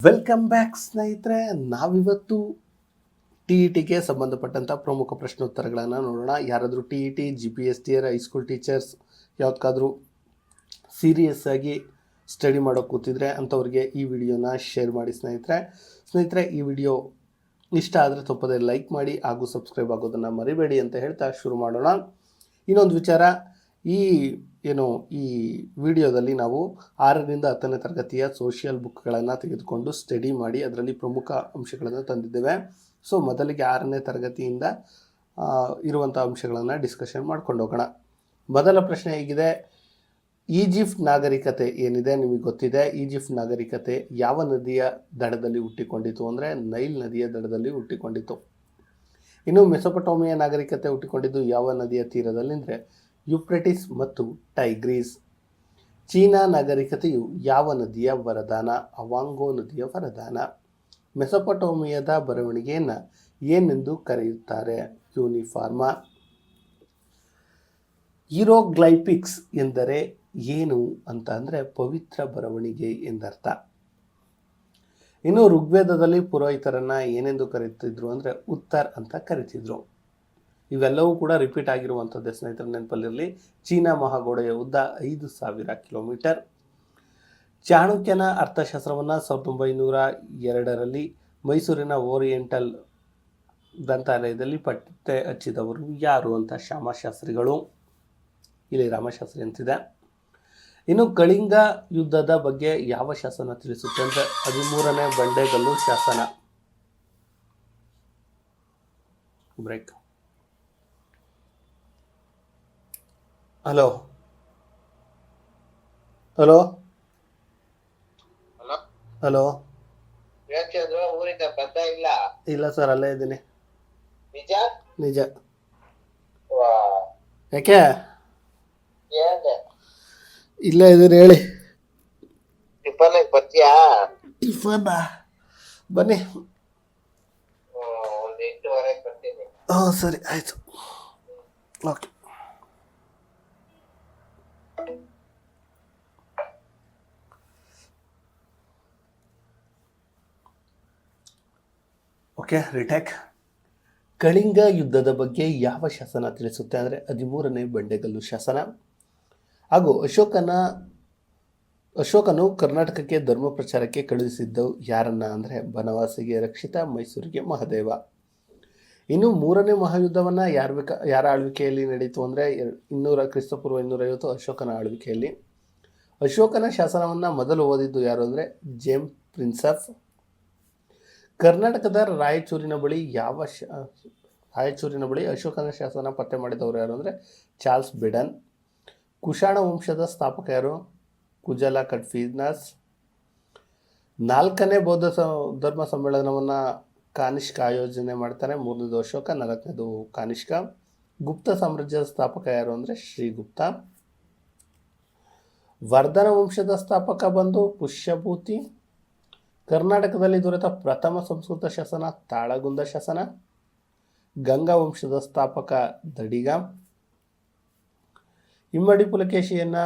Welcome back ಸ್ನೇಹಿತರೆ. ನಾವಿವತ್ತು T ಸಂಬಂಧಪಟ್ಟಂಥ ಪ್ರಮುಖ ಪ್ರಶ್ನೋತ್ತರಗಳನ್ನು ನೋಡೋಣ. ಯಾರಾದರೂ ಟಿ GPST ಹೈಸ್ಕೂಲ್ ಟೀಚರ್ಸ್ ಯಾವುದಕ್ಕಾದರೂ ಸೀರಿಯಸ್ ಆಗಿ ಸ್ಟಡಿ ಮಾಡೋಕ್ಕೆ ಕೂತಿದ್ರೆ ಅಂಥವ್ರಿಗೆ ಈ ವಿಡಿಯೋನ ಶೇರ್ ಮಾಡಿ ಸ್ನೇಹಿತರೆ. ಈ ವಿಡಿಯೋ ಇಷ್ಟ ಆದರೆ ತಪ್ಪದೆ ಲೈಕ್ ಮಾಡಿ ಹಾಗೂ ಸಬ್ಸ್ಕ್ರೈಬ್ ಆಗೋದನ್ನು ಮರಿಬೇಡಿ ಅಂತ ಹೇಳ್ತಾ ಶುರು ಮಾಡೋಣ. ಇನ್ನೊಂದು ವಿಚಾರ, ಈ ವಿಡಿಯೋದಲ್ಲಿ ನಾವು 6ರಿಂದ 10ನೇ ತರಗತಿಯ ಸೋಷಿಯಲ್ ಬುಕ್ಗಳನ್ನು ತೆಗೆದುಕೊಂಡು ಸ್ಟಡಿ ಮಾಡಿ ಅದರಲ್ಲಿ ಪ್ರಮುಖ ಅಂಶಗಳನ್ನು ತಂದಿದ್ದೇವೆ. ಸೊ ಮೊದಲಿಗೆ 6ನೇ ತರಗತಿಯಿಂದ ಇರುವಂಥ ಅಂಶಗಳನ್ನು ಡಿಸ್ಕಷನ್ ಮಾಡ್ಕೊಂಡು ಹೋಗೋಣ. ಮೊದಲ ಪ್ರಶ್ನೆ ಹೀಗಿದೆ: ಈಜಿಪ್ಟ್ ನಾಗರಿಕತೆ ಏನಿದೆ ನಿಮಗೆ ಗೊತ್ತಿದೆ. ಈಜಿಪ್ಟ್ ನಾಗರಿಕತೆ ಯಾವ ನದಿಯ ದಡದಲ್ಲಿ ಹುಟ್ಟಿಕೊಂಡಿತು ಅಂದರೆ ನೈಲ್ ನದಿಯ ದಡದಲ್ಲಿ ಹುಟ್ಟಿಕೊಂಡಿತು. ಇನ್ನು ಮೆಸೊಪಟೋಮಿಯಾ ನಾಗರಿಕತೆ ಹುಟ್ಟಿಕೊಂಡಿದ್ದು ಯಾವ ನದಿಯ ತೀರದಲ್ಲಿ ಅಂದರೆ ಯುಪ್ರೆಟಿಸ್ ಮತ್ತು ಟೈಗ್ರೀಸ್. ಚೀನಾ ನಾಗರಿಕತೆಯು ಯಾವ ನದಿಯ ವರದಾನ? ಅವಾಂಗೋ ನದಿಯ ವರದಾನ. ಮೆಸೊಪಟೋಮಿಯಾದ ಬರವಣಿಗೆಯನ್ನು ಏನೆಂದು ಕರೆಯುತ್ತಾರೆ? ಯೂನಿಫಾರ್ಮಾ. ಹೀರೋಗ್ಲೈಫಿಕ್ಸ್ ಎಂದರೆ ಏನು ಅಂತ ಅಂದರೆ ಪವಿತ್ರ ಬರವಣಿಗೆ ಎಂದರ್ಥ. ಇನ್ನು ಋಗ್ವೇದದಲ್ಲಿ ಪುರೋಹಿತರನ್ನು ಏನೆಂದು ಕರೀತಿದ್ರು ಅಂದರೆ ಉತ್ತರ್ ಅಂತ ಕರೀತಿದ್ರು. ಇವೆಲ್ಲವೂ ಕೂಡ ರಿಪೀಟ್ ಆಗಿರುವಂಥದ್ದೇ ಸ್ನೇಹಿತರ, ನೆನಪಲ್ಲಿರಲಿ. ಚೀನಾ ಮಹಾಗೋಡೆಯ ಉದ್ದ 5,000 ಕಿಲೋಮೀಟರ್. ಚಾಣಕ್ಯನ ಅರ್ಥಶಾಸ್ತ್ರವನ್ನು 1902ರಲ್ಲಿ ಮೈಸೂರಿನ ಓರಿಯೆಂಟಲ್ ಗ್ರಂಥಾಲಯದಲ್ಲಿ ಪತ್ತೆ ಹಚ್ಚಿದವರು ಯಾರು ಅಂತ ಶ್ಯಾಮಶಾಸ್ತ್ರಿಗಳು. ಇಲ್ಲಿ ರಾಮಶಾಸ್ತ್ರಿ ಅಂತಿದೆ. ಇನ್ನು ಕಳಿಂಗ ಯುದ್ಧದ ಬಗ್ಗೆ ಯಾವ ಶಾಸನ ತಿಳಿಸುತ್ತೆ ಅಂದರೆ 13ನೇ ಬಂಡೆಗಲ್ಲು ಶಾಸನ. ಬ್ರೇಕ್. ಹಲೋ ಹಲೋ ಹಲೋ ಊರಿಂದ ಬಂದ ಇಲ್ಲ ಸರ್, ಅಲ್ಲೇ ಇದ್ದೀನಿ. ನಿಜ. ಯಾಕೆ ಇಲ್ಲೇ ಇದ್ದೀನಿ, ಹೇಳಿ. ಬರ್ತೀಯಾ? ಟಿಫನ್ ಬನ್ನಿ. ಒಂದು 8:30 ಬರ್ತೀನಿ. ಹಾಂ ಸರಿ, ಆಯಿತು, ಓಕೆ. Okay, retake. ಕಳಿಂಗ ಯುದ್ಧದ ಬಗ್ಗೆ ಯಾವ ಶಾಸನ ತಿಳಿಸುತ್ತೆ ಅಂದರೆ 13ನೇ ಬಂಡೆಗಲ್ಲು ಶಾಸನ. ಹಾಗೂ ಅಶೋಕನು ಕರ್ನಾಟಕಕ್ಕೆ ಧರ್ಮ ಪ್ರಚಾರಕ್ಕೆ ಕಳುಹಿಸಿದ್ದು ಯಾರನ್ನ ಅಂದರೆ ಬನವಾಸಿಗೆ ರಕ್ಷಿತ, ಮೈಸೂರಿಗೆ ಮಹದೇವ. ಇನ್ನು 3ನೇ ಮಹಾಯುದ್ಧವನ್ನು ಯಾರ ಆಳ್ವಿಕೆಯಲ್ಲಿ ನಡೀತು ಅಂದರೆ 200 ಅಶೋಕನ ಆಳ್ವಿಕೆಯಲ್ಲಿ. ಅಶೋಕನ ಶಾಸನವನ್ನು ಮೊದಲು ಓದಿದ್ದು ಯಾರು ಅಂದರೆ ಜೇಮ್ಸ್ ಪ್ರಿನ್ಸೆಪ್. ಕರ್ನಾಟಕದ ರಾಯಚೂರಿನ ಬಳಿ ಅಶೋಕನ ಶಾಸನ ಪತ್ತೆ ಮಾಡಿದವರು ಯಾರು ಅಂದರೆ ಚಾರ್ಲ್ಸ್ ಬಿಡನ್. ಕುಶಾಣ ವಂಶದ ಸ್ಥಾಪಕ ಯಾರು? ಕುಜಲ ಕಡ್ಫಿನಸ್. 4ನೇ ಬೌದ್ಧ ಧರ್ಮ ಸಮ್ಮೇಳನವನ್ನು ಕಾನಿಷ್ಕ ಆಯೋಜನೆ ಮಾಡ್ತಾನೆ. 3ನೇದು ಅಶೋಕ, 4ನೇದು ಕಾನಿಷ್ಕ. ಗುಪ್ತ ಸಾಮ್ರಾಜ್ಯದ ಸ್ಥಾಪಕ ಯಾರು ಅಂದರೆ ಶ್ರೀಗುಪ್ತ. ವರ್ಧನ ವಂಶದ ಸ್ಥಾಪಕ ಬಂದು ಪುಷ್ಯಭೂತಿ. ಕರ್ನಾಟಕದಲ್ಲಿ ದೊರೆತ ಪ್ರಥಮ ಸಂಸ್ಕೃತ ಶಾಸನ ತಾಳಗುಂದ ಶಾಸನ. ಗಂಗಾ ವಂಶದ ಸ್ಥಾಪಕ ದಡಿಗ. ಇಮ್ಮಡಿ ಪುಲಕೇಶಿಯನ್ನು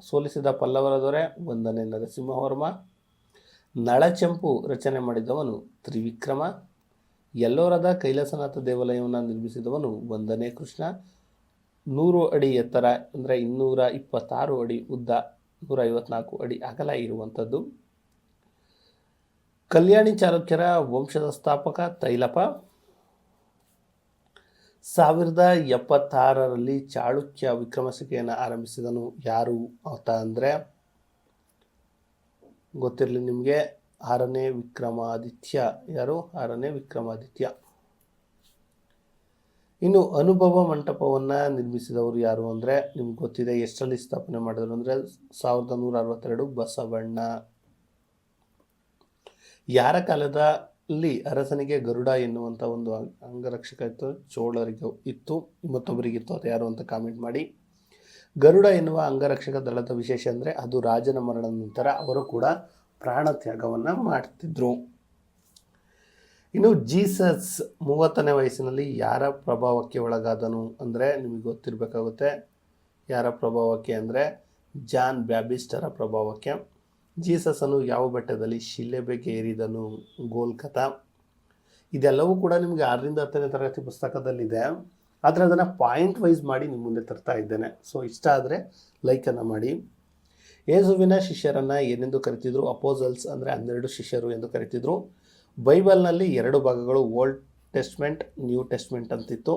ಸೋಲಿಸಿದ ಪಲ್ಲವರ ದೊರೆ 1ನೇ ನರಸಿಂಹವರ್ಮ. ನಳಚಂಪು ರಚನೆ ಮಾಡಿದವನು ತ್ರಿವಿಕ್ರಮ. ಎಲ್ಲೋರದ ಕೈಲಾಸನಾಥ ದೇವಾಲಯವನ್ನು ನಿರ್ಮಿಸಿದವನು 1ನೇ ಕೃಷ್ಣ. 100 ಅಡಿ ಎತ್ತರ ಅಂದರೆ 226 ಅಡಿ ಉದ್ದ, 154 ಅಡಿ ಅಗಲ ಇರುವಂಥದ್ದು. ಕಲ್ಯಾಣಿ ಚಾಲುಕ್ಯರ ವಂಶದ ಸ್ಥಾಪಕ ತೈಲಪ. 1076ರಲ್ಲಿ ಚಾಳುಕ್ಯ ವಿಕ್ರಮಶಿಕೆಯನ್ನು ಆರಂಭಿಸಿದನು ಯಾರು ಅಂತ ಅಂದರೆ ಗೊತ್ತಿರಲಿ ನಿಮಗೆ, 6ನೇ ವಿಕ್ರಮಾದಿತ್ಯ. ಯಾರು? 6ನೇ ವಿಕ್ರಮಾದಿತ್ಯ. ಇನ್ನು ಅನುಭವ ಮಂಟಪವನ್ನು ನಿರ್ಮಿಸಿದವರು ಯಾರು ಅಂದರೆ ನಿಮ್ಗೆ ಗೊತ್ತಿದೆ. ಎಷ್ಟರಲ್ಲಿ ಸ್ಥಾಪನೆ ಮಾಡಿದ್ರು ಅಂದರೆ 1162 ಬಸವಣ್ಣ. ಯಾರ ಕಾಲದಲ್ಲಿ ಅರಸನಿಗೆ ಗರುಡ ಎನ್ನುವಂಥ ಒಂದು ಅಂಗರಕ್ಷಕ ಇತ್ತು? ಚೋಳರಿಗೆ ಇತ್ತು, ಮತ್ತೊಬ್ಬರಿಗಿತ್ತು. ಅದು ಯಾರು ಅಂತ ಕಾಮೆಂಟ್ ಮಾಡಿ. ಗರುಡ ಎನ್ನುವ ಅಂಗರಕ್ಷಕ ದಳದ ವಿಶೇಷ ಅಂದರೆ ಅದು ರಾಜನ ಮರಣದ ನಂತರ ಅವರು ಕೂಡ ಪ್ರಾಣ ತ್ಯಾಗವನ್ನು ಮಾಡ್ತಿದ್ರು. ಇನ್ನು ಜೀಸಸ್ 30ನೇ ವಯಸ್ಸಿನಲ್ಲಿ ಯಾರ ಪ್ರಭಾವಕ್ಕೆ ಒಳಗಾದನು ಅಂದರೆ ನಿಮಗೆ ಗೊತ್ತಿರಬೇಕಾಗುತ್ತೆ. ಯಾರ ಪ್ರಭಾವಕ್ಕೆ ಅಂದರೆ ಜಾನ್ ಬ್ಯಾಪ್ಟಿಸ್ಟರ ಪ್ರಭಾವಕ್ಕೆ. ಜೀಸಸನು ಯಾವ ಬೆಟ್ಟದಲ್ಲಿ ಶಿಲೆಬೆಗೆ ಏರಿದನು, ಗೋಲ್ಕತಾ. ಇದೆಲ್ಲವೂ ಕೂಡ ನಿಮಗೆ 6ರಿಂದ 10ನೇ ತರಗತಿ ಪುಸ್ತಕದಲ್ಲಿದೆ, ಆದರೆ ಅದನ್ನು ಪಾಯಿಂಟ್ ವೈಸ್ ಮಾಡಿ ನಿಮ್ಮ ಮುಂದೆ ತರ್ತಾ ಇದ್ದೇನೆ. ಸೊ ಇಷ್ಟ ಆದರೆ ಲೈಕನ್ನು ಮಾಡಿ. ಯೇಸುವಿನ ಶಿಷ್ಯರನ್ನು ಏನೆಂದು ಕರಿತಿದ್ರು? ಅಪೋಸಲ್ಸ್, ಅಂದರೆ 12 ಶಿಷ್ಯರು ಎಂದು ಕರಿತಿದ್ರು. ಬೈಬಲ್ನಲ್ಲಿ 2 ಭಾಗಗಳು, ಓಲ್ಡ್ ಟೆಸ್ಟ್ಮೆಂಟ್, ನ್ಯೂ ಟೆಸ್ಟ್ಮೆಂಟ್ ಅಂತಿತ್ತು.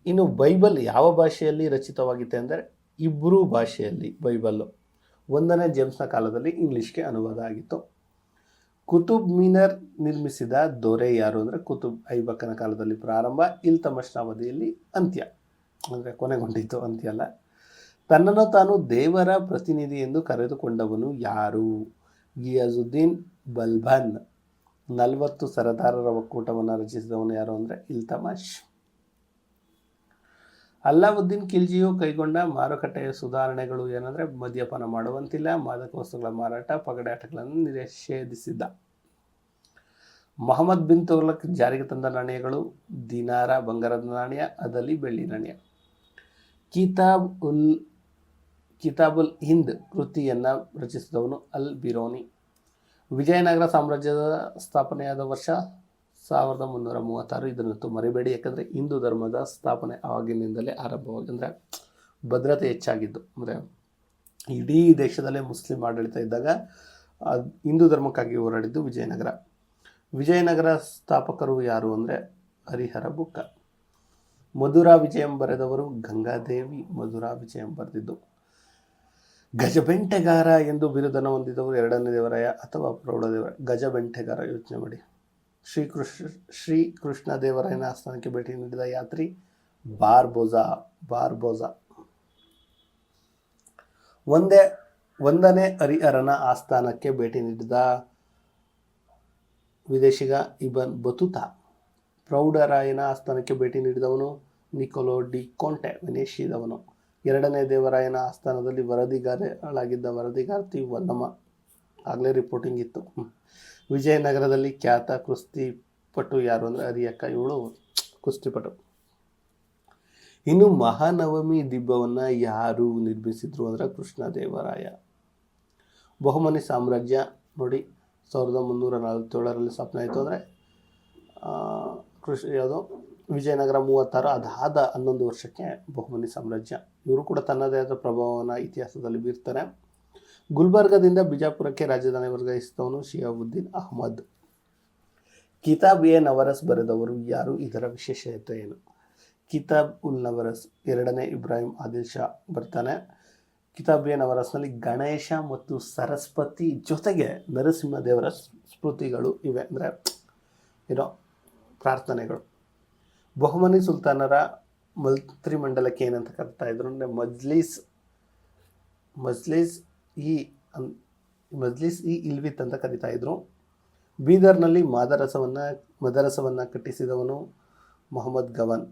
ಇನ್ನು ಬೈಬಲ್ ಯಾವ ಭಾಷೆಯಲ್ಲಿ ರಚಿತವಾಗಿದೆ ಅಂದರೆ ಇಬ್ರೂ ಭಾಷೆಯಲ್ಲಿ ಬೈಬಲ್ಲು. 1ನೇ ಜೇಮ್ಸ್ನ ಕಾಲದಲ್ಲಿ ಇಂಗ್ಲೀಷ್ಗೆ ಅನುವಾದ ಆಗಿತ್ತು. ಕುತುಬ್ ಮಿನರ್ ನಿರ್ಮಿಸಿದ ದೊರೆ ಯಾರು ಅಂದರೆ ಕುತುಬ್ ಐಬಕನ ಕಾಲದಲ್ಲಿ ಪ್ರಾರಂಭ, ಇಲ್ತಮಶ್ನ ಅವಧಿಯಲ್ಲಿ ಅಂತ್ಯ, ಅಂದರೆ ಕೊನೆಗೊಂಡಿತ್ತು, ಅಂತ್ಯ ಅಲ್ಲ. ತನ್ನನ್ನು ತಾನು ದೇವರ ಪ್ರತಿನಿಧಿ ಎಂದು ಕರೆದುಕೊಂಡವನು ಯಾರು? ಗಿಯಾಜುದ್ದೀನ್ ಬಲ್ಬನ್. 40 ಸರದಾರರ ಒಕ್ಕೂಟವನ್ನು ರಚಿಸಿದವನು ಯಾರು ಅಂದರೆ ಇಲ್ತಮಶ್. ಅಲ್ಲಾವುದ್ದೀನ್ ಖಿಲ್ಜಿಯು ಕೈಗೊಂಡ ಮಾರುಕಟ್ಟೆಯ ಸುಧಾರಣೆಗಳು ಏನಂದರೆ ಮದ್ಯಪಾನ ಮಾಡುವಂತಿಲ್ಲ, ಮಾದಕ ವಸ್ತುಗಳ ಮಾರಾಟ, ಪಗಡಾಟಗಳನ್ನು ನಿಷೇಧಿಸಿದ್ದ. ಮೊಹಮ್ಮದ್ ಬಿನ್ ತುಘಲಕ್ ಜಾರಿಗೆ ತಂದ ನಾಣ್ಯಗಳು ದಿನಾರ ಬಂಗಾರದ ನಾಣ್ಯ, ಅದಲ್ಲಿ ಬೆಳ್ಳಿ ನಾಣ್ಯ. ಕಿತಾಬುಲ್ ಹಿಂದ್ ಕೃತಿಯನ್ನು ರಚಿಸಿದವನು ಅಲ್ ಬಿರೋನಿ. ವಿಜಯನಗರ ಸಾಮ್ರಾಜ್ಯದ ಸ್ಥಾಪನೆಯಾದ ವರ್ಷ 1336. ಇದನ್ನಂತೂ ಮರಿಬೇಡಿ, ಯಾಕಂದರೆ ಹಿಂದೂ ಧರ್ಮದ ಸ್ಥಾಪನೆ ಆವಾಗಿನಿಂದಲೇ ಆರಂಭವಾಗಿ, ಅಂದರೆ ಭದ್ರತೆ ಹೆಚ್ಚಾಗಿದ್ದು, ಅಂದರೆ ಇಡೀ ದೇಶದಲ್ಲೇ ಮುಸ್ಲಿಂ ಆಡಳಿತ ಇದ್ದಾಗ ಹಿಂದೂ ಧರ್ಮಕ್ಕಾಗಿ ಹೋರಾಡಿದ್ದು ವಿಜಯನಗರ. ವಿಜಯನಗರ ಸ್ಥಾಪಕರು ಯಾರು ಅಂದರೆ ಹರಿಹರ ಬುಕ್ಕ. ಮಧುರಾ ವಿಜಯಂ ಬರೆದವರು ಗಂಗಾದೇವಿ. ಮಧುರಾ ವಿಜಯಂ ಬರೆದಿದ್ದು. ಗಜಬೆಂಟೆಗಾರ ಎಂದು ಬಿರುದನ್ನು ಹೊಂದಿದವರು 2ನೇ ದೇವರಾಯ ಅಥವಾ ಪ್ರೌಢದೇವರಾಯ. ಗಜಬೆಂಟೆಗಾರ, ಯೋಚನೆ ಮಾಡಿ. ಶ್ರೀಕೃಷ್ಣ ದೇವರಾಯನ ಆಸ್ಥಾನಕ್ಕೆ ಭೇಟಿ ನೀಡಿದ ಯಾತ್ರಿ ಬಾರ್ಬೋಜಾ. 1ನೇ ಹರಿಹರನ ಆಸ್ಥಾನಕ್ಕೆ ಭೇಟಿ ನೀಡಿದ ವಿದೇಶಿಗ ಇಬನ್ ಬತುತಾ. ಪ್ರೌಢರಾಯನ ಆಸ್ಥಾನಕ್ಕೆ ಭೇಟಿ ನೀಡಿದವನು ನಿಕೋಲೋ ಡಿ ಕೋಂಟೆ, ವೆನೇಷಿಯಾದವನು. 2ನೇ ದೇವರಾಯನ ಆಸ್ಥಾನದಲ್ಲಿ ವರದಿಗಾರಳಾಗಿದ್ದ ವರದಿಗಾರ್ತಿ ವನ್ನಮ್ಮ. ಆಗಲೇ ರಿಪೋರ್ಟಿಂಗ್ ಇತ್ತು. ವಿಜಯನಗರದಲ್ಲಿ ಖ್ಯಾತ ಕುಸ್ತಿಪಟು ಯಾರು ಅಂದರೆ ಹರಿಯಕ್ಕ, ಇವಳು ಕುಸ್ತಿಪಟು. ಇನ್ನು ಮಹಾನವಮಿ ದಿಬ್ಬವನ್ನು ಯಾರು ನಿರ್ಮಿಸಿದ್ರು ಅಂದರೆ ಕೃಷ್ಣದೇವರಾಯ. ಬಹುಮನಿ ಸಾಮ್ರಾಜ್ಯ ನೋಡಿ 1347ರಲ್ಲಿ ಸ್ಥಾಪನೆ ಆಯಿತು. ಅಂದರೆ ಯಾವುದು ವಿಜಯನಗರ 36, ಅದಾದ 11 ವರ್ಷಕ್ಕೆ ಬಹುಮನಿ ಸಾಮ್ರಾಜ್ಯ. ಇವರು ಕೂಡ ತನ್ನದೇ ಆದ ಪ್ರಭಾವವನ್ನು ಇತಿಹಾಸದಲ್ಲಿ ಬೀರ್ತಾರೆ. ಗುಲ್ಬರ್ಗದಿಂದ ಬಿಜಾಪುರಕ್ಕೆ ರಾಜಧಾನಿ ವರ್ಗಾಯಿಸಿದವನು ಶಿಹಾಬುದ್ದೀನ್ ಅಹ್ಮದ್. ಕಿತಾಬ್ ಎ ನವರಸ್ ಬರೆದವರು ಯಾರು? ಇದರ ವಿಶೇಷತೆ ಏನು? ಕಿತಾಬ್ ಉಲ್ ನವರಸ್ 2ನೇ ಇಬ್ರಾಹಿಂ ಆದಿಲ್ ಶಾ ಬರ್ತಾನೆ. ಕಿತಾಬ್ ಎ ನವರಸ್ನಲ್ಲಿ ಗಣೇಶ ಮತ್ತು ಸರಸ್ವತಿ ಜೊತೆಗೆ ನರಸಿಂಹದೇವರ ಸ್ಮೃತಿಗಳು ಇವೆ, ಅಂದರೆ ಏನೋ ಪ್ರಾರ್ಥನೆಗಳು. ಬಹುಮನಿ ಸುಲ್ತಾನರ ಮಂತ್ರಿಮಂಡಲಕ್ಕೆ ಏನಂತ ಕರಿತಾ ಇದ್ರು ಅಂದರೆ ಮಜ್ಲಿಸ್ ಇ ಇಲ್ವಿತ್ ಅಂತ ಕರಿತಾ ಇದ್ರು. ಬೀದರ್ನಲ್ಲಿ ಮದರಸವನ್ನು ಕಟ್ಟಿಸಿದವನು ಮೊಹಮ್ಮದ್ ಗವನ್.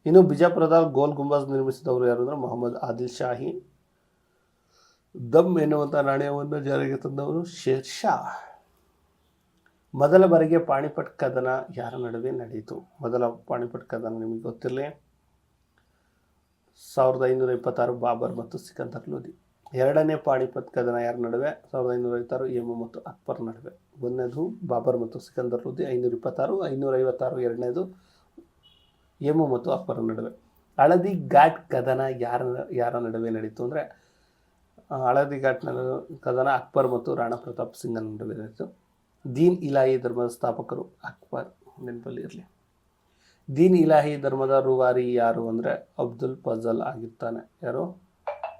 ಇನ್ನು ಬಿಜಾಪುರದ ಗೋಲ್ ಗುಂಬಾಜ್ ನಿರ್ಮಿಸಿದವರು ಯಾರು ಅಂದರೆ ಮೊಹಮ್ಮದ್ ಆದಿಲ್ ಶಾಹಿ. ದಮ್ ಎನ್ನುವಂಥ ನಾಣ್ಯವನ್ನು ಜಾರಿಗೆ ತಂದವರು ಶೇರ್ ಶಾ. ಮೊದಲ ಬಾರಿಗೆ ಪಾಣಿಪಟ್ ಕದನ ಯಾರ ನಡುವೆ ನಡೆಯಿತು? ಮೊದಲ ಪಾಣಿಪಟ್ ಕದನ ನಿಮಗೆ ಗೊತ್ತಿರಲಿ, 1526 ಬಾಬರ್ ಮತ್ತು ಸಿಕಂದರ್ ಲೋಧಿ. 2ನೇ ಪಾಣಿಪತ್ ಕದನ ಯಾರ ನಡುವೆ? 1556 ಯಮ ಮತ್ತು ಅಕ್ಬರ್ ನಡುವೆ. 1ನೇದು ಬಾಬರ್ ಮತ್ತು ಸಿಕಂದರ್ ಲೋಧಿ 526, 556 2ನೇದು ಯಮ ಮತ್ತು ಅಕ್ಬರ್ ನಡುವೆ. ಹಳದಿ ಘಾಟ್ ಕದನ ಯಾರ ನಡುವೆ ನಡೀತು ಅಂದರೆ ಹಳದಿ ಘಾಟ್ ಕದನ ಅಕ್ಬರ್ ಮತ್ತು ರಾಣಾ ಪ್ರತಾಪ್ ಸಿಂಗನ ನಡುವೆ ನಡೆಯಿತು. ದೀನ್ ಇಲಾಹಿ ಧರ್ಮದ ಸ್ಥಾಪಕರು ಅಕ್ಬರ್, ನೆನಪಲ್ಲಿ ಇರಲಿ. ದೀನ್ ಇಲಾಹಿ ಧರ್ಮದ ರೂವಾರಿ ಯಾರು ಅಂದರೆ ಅಬ್ದುಲ್ ಫಜಲ್ ಆಗಿರ್ತಾನೆ. ಯಾರು?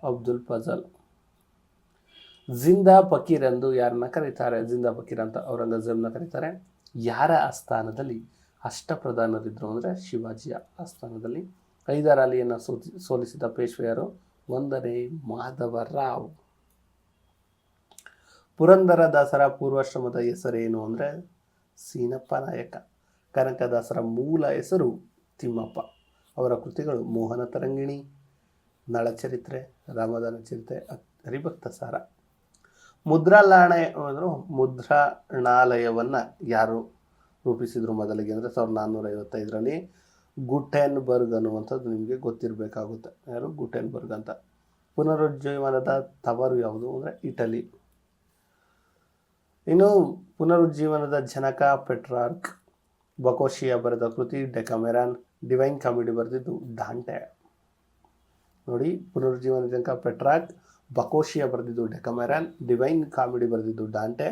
ಅಬ್ದುಲ್ ಫಜಲ್. ಜಿಂದಾ ಫಕೀರ್ ಎಂದು ಯಾರನ್ನ ಕರೀತಾರೆ? ಜಿಂದಾ ಫಕೀರ್ ಅಂತ ಔರಂಗಜೇಬ್ನ ಕರೀತಾರೆ. ಯಾರ ಆಸ್ಥಾನದಲ್ಲಿ ಅಷ್ಟಪ್ರಧಾನರಿದ್ದರು ಅಂದರೆ ಶಿವಾಜಿಯ ಆಸ್ಥಾನದಲ್ಲಿ. ಹೈದರ್ ಅಲಿಯನ್ನು ಸೋಲಿಸಿದ ಪೇಶ್ವೆಯರು 1ನೇ ಮಾಧವರಾವ್. ಪುರಂದರದಾಸರ ಪೂರ್ವಾಶ್ರಮದ ಹೆಸರೇನು ಅಂದರೆ ಸೀನಪ್ಪ ನಾಯಕ. ಕನಕದಾಸರ ಮೂಲ ಹೆಸರು ತಿಮ್ಮಪ್ಪ. ಅವರ ಕೃತಿಗಳು ಮೋಹನ ತರಂಗಿಣಿ, ನಳಚರಿತ್ರೆ, ರಾಮದಾನ ಚರಿತ್ರೆ, ಹರಿಭಕ್ತ ಸಾರ. ಮುದ್ರಣಾಲಯವನ್ನು ಯಾರು ರೂಪಿಸಿದ್ರು ಮೊದಲಿಗೆ ಅಂದರೆ 1455ರಲ್ಲಿ ಗುಟೆನ್ಬರ್ಗ್ ಅನ್ನುವಂಥದ್ದು ನಿಮಗೆ ಗೊತ್ತಿರಬೇಕಾಗುತ್ತೆ. ಯಾರು? ಗುಟೆನ್ಬರ್ಗ್ ಅಂತ. ಪುನರುಜ್ಜೀವನದ ತವರು ಯಾವುದು ಅಂದರೆ ಇಟಲಿ. ಇನ್ನು ಪುನರುಜ್ಜೀವನದ ಜನಕ ಪೆಟ್ರಾರ್ಕ್. ಬಕೋಶಿಯ ಬರೆದ ಕೃತಿ ಡೆಕಾಮೆರಾನ್. ಡಿವೈನ್ ಕಾಮಿಡಿ ಬರೆದಿದ್ದು ಡಾಂಟೆ. ನೋಡಿ, ಪುನರುಜ್ಜೀವನದ ಜನಕ ಪೆಟ್ರಾರ್ಕ್, ಬಕೋಶಿಯ ಬರೆದಿದ್ದು ಡೆಕಾಮೆರಾನ್, ಡಿವೈನ್ ಕಾಮಿಡಿ ಬರೆದಿದ್ದು ಡಾಂಟೆ,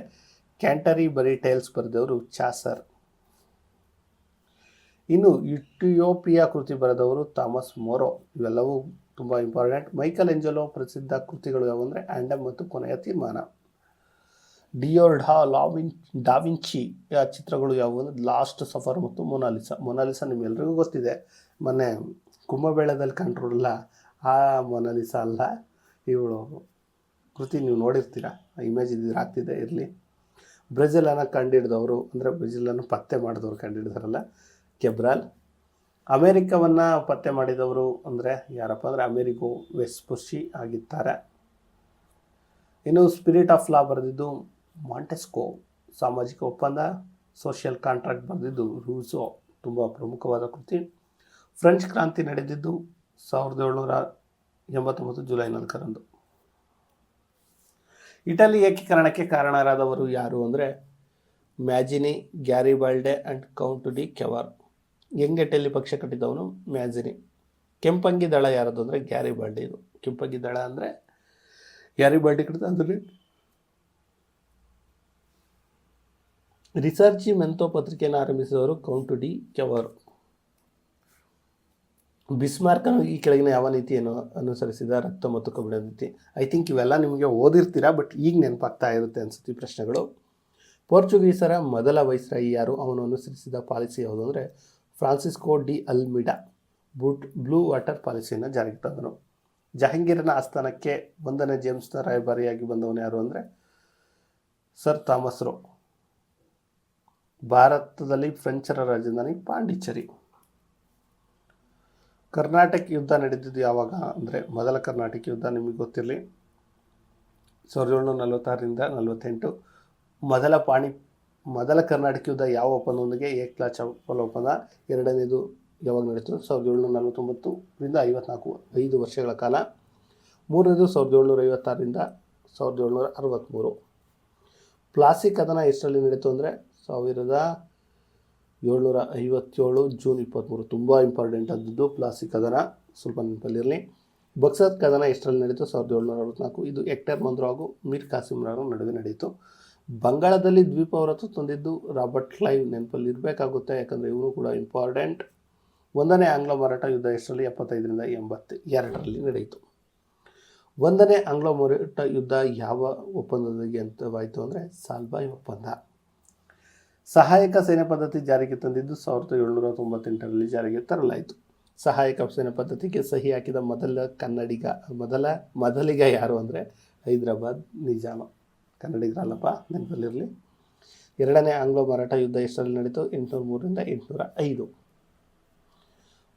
ಕ್ಯಾಂಟರಿ ಬರಿ ಟೇಲ್ಸ್ ಬರೆದವರು ಚಾಸರ್. ಇನ್ನು ಇಥಿಯೋಪಿಯಾ ಕೃತಿ ಬರೆದವರು ಥಾಮಸ್ ಮೋರೋ. ಇವೆಲ್ಲವೂ ತುಂಬ ಇಂಪಾರ್ಟೆಂಟ್. ಮೈಕಲ್ ಎಂಜಲೋ ಪ್ರಸಿದ್ಧ ಕೃತಿಗಳು ಯಾವುವು ಅಂದರೆ ಆ್ಯಂಡಮ್ ಮತ್ತು ಕೊನೆಯ ತೀರ್ಮಾನ. ಡಾವಿಂಚಿ ಚಿತ್ರಗಳು ಯಾವುವು ಅಂದರೆ ಲಾಸ್ಟ್ ಸಫರ್ ಮತ್ತು ಮೊನಾಲಿಸಾ. ಮೊನಾಲಿಸಾ ನಿಮ್ಮೆಲ್ಲರಿಗೂ ಗೊತ್ತಿದೆ, ಮೊನ್ನೆ ಕುಂಭಮೇಳದಲ್ಲಿ ಕಂಡ್ರಲ್ಲ, ಆ ಮೊನಾಲಿಸಾ ಅಲ್ಲ, ಇವಳು ಕೃತಿ ನೀವು ನೋಡಿರ್ತೀರ, ಇಮೇಜ್ ಇದ್ದಿದ್ರೆ ಆಗ್ತಿದೆ ಇರಲಿ. ಬ್ರೆಜಿಲನ್ನು ಕಂಡುಹಿಡಿದವರು ಅಂದರೆ ಬ್ರೆಜಿಲನ್ನು ಪತ್ತೆ ಮಾಡಿದವರು ಕಂಡುಹಿಡಿದಾರಲ್ಲ, ಕೆಬ್ರಾಲ್. ಅಮೇರಿಕವನ್ನು ಪತ್ತೆ ಮಾಡಿದವರು ಅಂದರೆ ಯಾರಪ್ಪ ಅಂದರೆ ಅಮೇರಿಕೋ ವೆಸ್ಪುಷಿ ಆಗಿದ್ದಾರೆ. ಇನ್ನು ಸ್ಪಿರಿಟ್ ಆಫ್ ಲಾ ಬರೆದಿದ್ದು ಮಾಂಟೆಸ್ಕೋ. ಸಾಮಾಜಿಕ ಒಪ್ಪಂದ ಸೋಷಿಯಲ್ ಕಾಂಟ್ರಾಕ್ಟ್ ಬರೆದಿದ್ದು ರೂಸೋ. ತುಂಬ ಪ್ರಮುಖವಾದ ಕೃತಿ. ಫ್ರೆಂಚ್ ಕ್ರಾಂತಿ ನಡೆದಿದ್ದು 1789 ಜುಲೈ 4ರಂದು. ಇಟಲಿ ಏಕೀಕರಣಕ್ಕೆ ಕಾರಣರಾದವರು ಯಾರು ಅಂದರೆ Mazzini, Garibaldi and Count de Cavour. Young Italy ಪಕ್ಷ ಕಟ್ಟಿದವನು ಮ್ಯಾಜಿನಿ. ಕೆಂಪಂಗಿ ದಳ ಯಾರದು ಅಂದರೆ ಗ್ಯಾರಿಬಾಲ್ಡೆ. ಇದು ಕೆಂಪಂಗಿ ದಳ ಅಂದರೆ ಗ್ಯಾರಿಬಾಲ್ಡೆ ಕಟ್ಟಿದ. ಅಂದರೆ ರಿಸರ್ಚಿ ಮೆಂತೋ ಪತ್ರಿಕೆಯನ್ನು ಆರಂಭಿಸಿದವರು ಕೌಂಟ್ ಡಿ ಕೆವಾರ್. ಬಿಸ್ಮಾರ್ಕನು ಈ ಕೆಳಗಿನ ಯಾವ ನೀತಿಯನ್ನು ಅನುಸರಿಸಿದ? ರಕ್ತ ಮತ್ತು ಕಬ್ಬಿಣ ನೀತಿ. ಐ ಥಿಂಕ್ ಇವೆಲ್ಲ ನಿಮಗೆ ಓದಿರ್ತೀರಾ, ಬಟ್ ಈಗ ನೆನಪಾಗ್ತಾ ಇರುತ್ತೆ ಅನಿಸುತ್ತೆ ಈ ಪ್ರಶ್ನೆಗಳು. ಪೋರ್ಚುಗೀಸರ ಮೊದಲ ವೈಸ್ರಾಯಿ ಯಾರು? ಅವನು ಅನುಸರಿಸಿದ ಪಾಲಿಸಿ ಯಾವುದು ಅಂದರೆ ಫ್ರಾನ್ಸಿಸ್ಕೋ ಡಿ ಅಲ್ಮಿಡಾ. ಬ್ಲೂ ವಾಟರ್ ಪಾಲಿಸಿಯನ್ನು ಜಾರಿಗೆ ತಂದನು. ಜಹಾಂಗೀರನ ಆಸ್ಥಾನಕ್ಕೆ 1ನೇ ಜೇಮ್ಸ್ನ ರಾಯಭಾರಿಯಾಗಿ ಬಂದವನು ಯಾರು ಅಂದರೆ ಸರ್ ಥಾಮಸ್ ರೋ. ಭಾರತದಲ್ಲಿ ಫ್ರೆಂಚರ ರಾಜಧಾನಿ ಪಾಂಡಿಚೇರಿ. ಕರ್ನಾಟಕ ಯುದ್ಧ ನಡೆದಿದ್ದು ಯಾವಾಗ ಅಂದರೆ ಮೊದಲ ಕರ್ನಾಟಕ ಯುದ್ಧ ನಿಮಗೆ ಗೊತ್ತಿರಲಿ 1746ರಿಂದ 48. ಮೊದಲ ಕರ್ನಾಟಕ ಯುದ್ಧ ಯಾವ ಒಪ್ಪಂದದೊಂದಿಗೆ? ಏಕ್ಲಾ ಚೌಪಲ್ ಒಪ್ಪಂದ. ಎರಡನೇದು ಯಾವಾಗ ನಡೀತು? 1749ರಿಂದ 54, 5 ವರ್ಷಗಳ ಕಾಲ. ಮೂರನೇದು 1756ರಿಂದ 1763. ಪ್ಲಾಸಿ ಕದನ ಎಷ್ಟರಲ್ಲಿ ನಡೀತು ಅಂದರೆ 1757 ಜೂನ್ 23. ತುಂಬ ಇಂಪಾರ್ಟೆಂಟ್ ಆದದ್ದು ಪ್ಲಾಸಿ ಕದನ, ಸ್ವಲ್ಪ ನೆನಪಲ್ಲಿರಲಿ. ಬಕ್ಸರ್ ಕದನ ಎಷ್ಟರಲ್ಲಿ ನಡೀತು? 1764. ಇದು ಹೆಕ್ಟರ್ ಮಂದ್ರು ಹಾಗೂ ಮೀರ್ ಕಾಸಿಮ್ರವರ ನಡುವೆ ನಡೆಯಿತು. ಬಂಗಾಳದಲ್ಲಿ ದ್ವೀಪವರತ್ತು ತಂದಿದ್ದು ರಾಬರ್ಟ್ ಕ್ಲೈವ್. ನೆನಪಲ್ಲಿ ಇರಬೇಕಾಗುತ್ತೆ, ಯಾಕಂದರೆ ಇವನು ಕೂಡ ಇಂಪಾರ್ಟೆಂಟ್. 1ನೇ ಆಂಗ್ಲೋ ಮರಾಠ ಯುದ್ಧ ಎಷ್ಟರಲ್ಲಿ? 75ರಿಂದ 82ರಲ್ಲಿ ನಡೆಯಿತು. 1ನೇ ಆಂಗ್ಲೋ ಮರಾಠ ಯುದ್ಧ ಯಾವ ಒಪ್ಪಂದದಲ್ಲಿ ಅಂತವಾಯಿತು ಅಂದರೆ ಸಾಲ್ಬಾಯ್ ಒಪ್ಪಂದ. ಸಹಾಯಕ ಸೇನೆ ಪದ್ಧತಿ ಜಾರಿಗೆ ತಂದಿದ್ದು 1798ರಲ್ಲಿ ಜಾರಿಗೆ ತರಲಾಯಿತು. ಸಹಾಯಕ ಸೇನೆ ಪದ್ಧತಿಗೆ ಸಹಿ ಹಾಕಿದ ಮೊದಲಿಗ ಯಾರು ಅಂದರೆ ಹೈದರಾಬಾದ್ ನಿಜಾಮ. ಕನ್ನಡಿಗರಲ್ಲಪ್ಪ, ನೆನಪಲ್ಲಿರಲಿ. 2ನೇ ಆಂಗ್ಲೋ ಮರಾಠ ಯುದ್ಧ ಎಷ್ಟರಲ್ಲಿ ನಡೀತು? 803ರಿಂದ 805.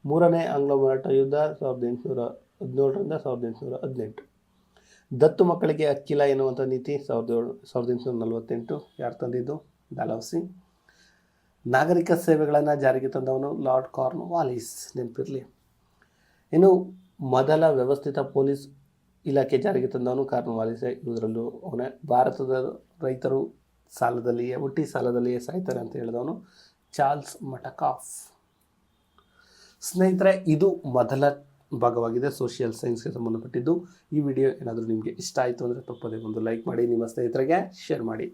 3ನೇ ಆಂಗ್ಲೋ ಮರಾಠ ಯುದ್ಧ 1817ರಿಂದ 1818. ದತ್ತು ಮಕ್ಕಳಿಗೆ ಹಕ್ಕಿಲ್ಲ ಎನ್ನುವಂಥ ನೀತಿ 1848. ಯಾರು ತಂದಿದ್ದು? ಡಾಲೌಸಿ. ನಾಗರಿಕ ಸೇವೆಗಳನ್ನು ಜಾರಿಗೆ ತಂದವನು ಲಾರ್ಡ್ ಕಾರ್ನ್ ವಾಲಿಸ್. ನೆನಪಿರಲಿ. ಇನ್ನು ಮೊದಲ ವ್ಯವಸ್ಥಿತ ಪೊಲೀಸ್ ಇಲಾಖೆ ಜಾರಿಗೆ ತಂದವನು ಕಾರ್ನ್ ವಾಲಿಸೆ. ಇದರಲ್ಲೂ ಅವನೇ. ಭಾರತದ ರೈತರು ಹುಟ್ಟಿ ಸಾಲದಲ್ಲಿಯೇ ಸಾಯ್ತಾರೆ ಅಂತ ಹೇಳಿದವನು ಚಾರ್ಲ್ಸ್ ಮಟಕಾಫ್. ಸ್ನೇಹಿತರೆ, ಇದು ಮೊದಲ ಭಾಗವಾಗಿದೆ ಸೋಷಿಯಲ್ ಸೈನ್ಸ್ಗೆ ಸಂಬಂಧಪಟ್ಟಿದ್ದು. ಈ ವಿಡಿಯೋ ಏನಾದರೂ ನಿಮಗೆ ಇಷ್ಟ ಆಯಿತು ಅಂದರೆ ತಪ್ಪದೇ ಒಂದು ಲೈಕ್ ಮಾಡಿ, ನಿಮ್ಮ ಸ್ನೇಹಿತರಿಗೆ ಶೇರ್ ಮಾಡಿ.